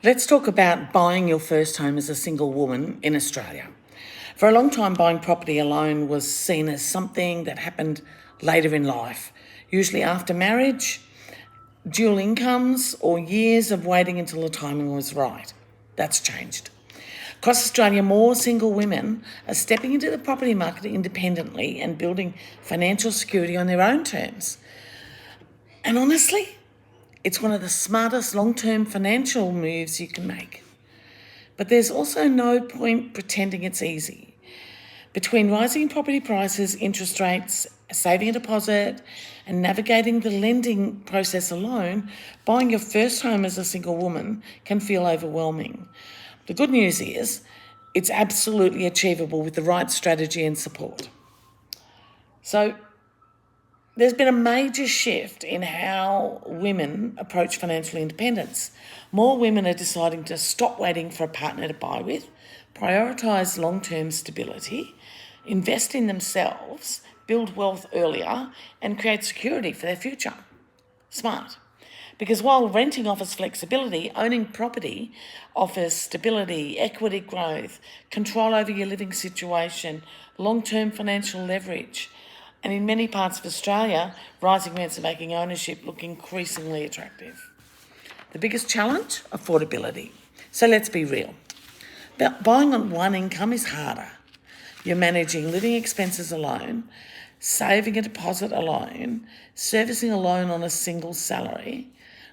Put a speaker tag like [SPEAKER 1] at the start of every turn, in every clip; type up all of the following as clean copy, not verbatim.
[SPEAKER 1] Let's talk about buying your first home as a single woman in Australia. For a long time, buying property alone was seen as something that happened later in life, usually after marriage, dual incomes, or years of waiting until the timing was right. That's changed. Across Australia, more single women are stepping into the property market independently and building financial security on their own terms. And honestly, it's one of the smartest long-term financial moves you can make. But there's also no point pretending it's easy. Between rising property prices, interest rates, saving a deposit, and navigating the lending process alone, buying your first home as a single woman can feel overwhelming. The good news is it's absolutely achievable with the right strategy and support. So there's been a major shift in how women approach financial independence. More women are deciding to stop waiting for a partner to buy with, prioritise long-term stability, invest in themselves, build wealth earlier, and create security for their future. Smart. Because while renting offers flexibility, owning property offers stability, equity growth, control over your living situation, long-term financial leverage. And in many parts of Australia, rising rents are making ownership look increasingly attractive. The biggest challenge? Affordability. So let's be real. Buying on one income is harder. You're managing living expenses alone, saving a deposit alone, servicing a loan on a single salary,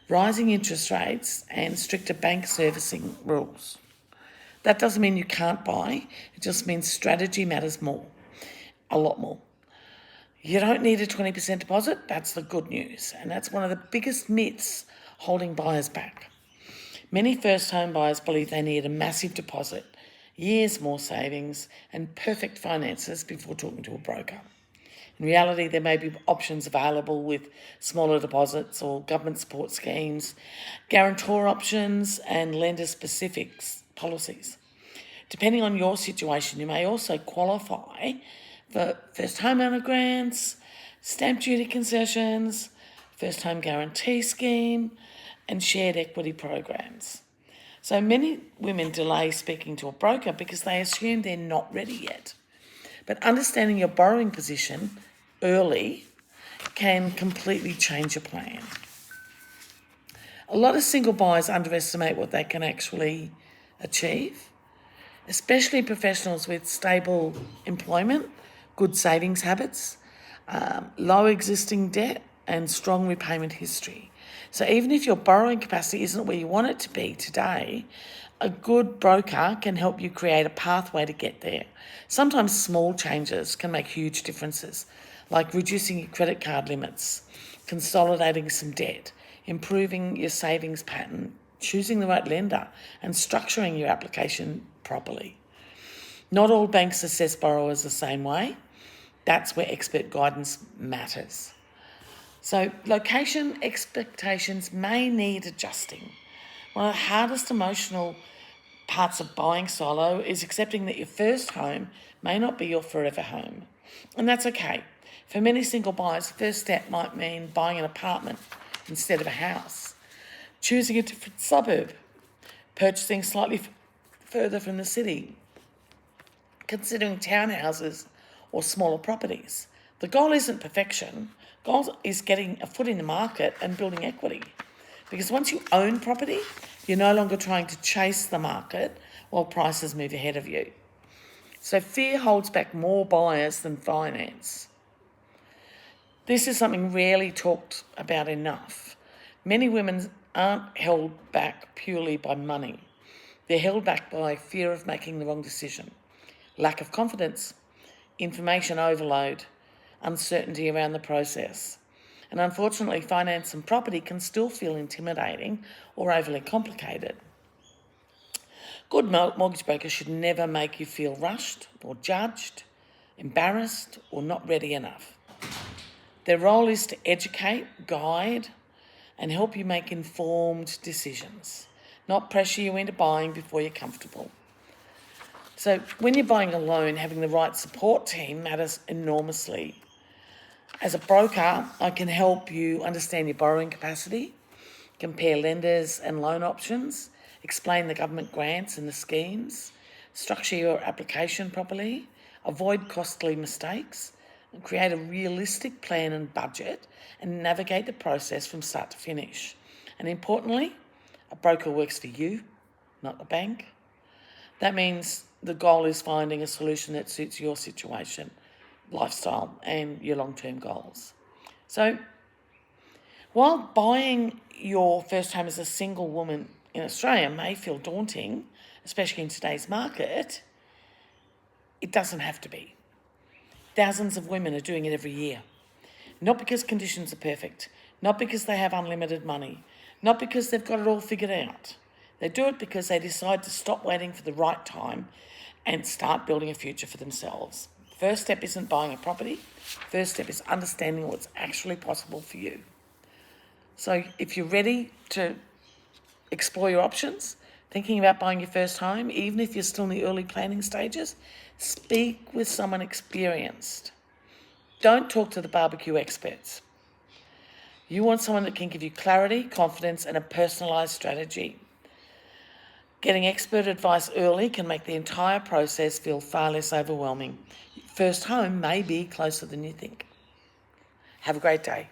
[SPEAKER 1] rising interest rates, and stricter bank servicing rules. That doesn't mean you can't buy, it just means strategy matters more, a lot more. You don't need a 20% deposit, that's the good news, and that's one of the biggest myths holding buyers back. Many first home buyers believe they need a massive deposit, years more savings, and perfect finances before talking to a broker. In reality, there may be options available with smaller deposits or government support schemes, guarantor options, and lender-specific policies. Depending on your situation, you may also qualify for first homeowner grants, stamp duty concessions, first home guarantee scheme, and shared equity programs. So many women delay speaking to a broker because they assume they're not ready yet. But understanding your borrowing position early can completely change your plan. A lot of single buyers underestimate what they can actually achieve, especially professionals with stable employment, good savings habits, low existing debt, and strong repayment history. So even if your borrowing capacity isn't where you want it to be today, a good broker can help you create a pathway to get there. Sometimes small changes can make huge differences, like reducing your credit card limits, consolidating some debt, improving your savings pattern, choosing the right lender, and structuring your application properly. Not all banks assess borrowers the same way. That's where expert guidance matters. So location expectations may need adjusting. One of the hardest emotional parts of buying solo is accepting that your first home may not be your forever home. And that's okay. For many single buyers, the first step might mean buying an apartment instead of a house, choosing a different suburb, purchasing slightly further from the city, considering townhouses or smaller properties. The goal isn't perfection. The goal is getting a foot in the market and building equity. Because once you own property, you're no longer trying to chase the market while prices move ahead of you. So fear holds back more buyers than finance. This is something rarely talked about enough. Many women aren't held back purely by money. They're held back by fear of making the wrong decision, lack of confidence, information overload, uncertainty around the process. And unfortunately, finance and property can still feel intimidating or overly complicated. Good mortgage brokers should never make you feel rushed or judged, embarrassed, or not ready enough. Their role is to educate, guide, and help you make informed decisions, not pressure you into buying before you're comfortable. So when you're buying a loan, having the right support team matters enormously. As a broker, I can help you understand your borrowing capacity, compare lenders and loan options, Explain the government grants and the schemes. Structure your application properly. Avoid costly mistakes. And create a realistic plan and budget and navigate the process from start to finish. And importantly, a broker works for you, not the bank. That means the goal is finding a solution that suits your situation, lifestyle, and your long-term goals. So, while buying your first home as a single woman in Australia may feel daunting, especially in today's market, it doesn't have to be. Thousands of women are doing it every year. Not because conditions are perfect, not because they have unlimited money, not because they've got it all figured out. They do it because they decide to stop waiting for the right time and start building a future for themselves. First step isn't buying a property. First step is understanding what's actually possible for you. So if you're ready to explore your options, thinking about buying your first home, even if you're still in the early planning stages, speak with someone experienced. Don't talk to the barbecue experts. You want someone that can give you clarity, confidence, and a personalised strategy. Getting expert advice early can make the entire process feel far less overwhelming. First home may be closer than you think. Have a great day.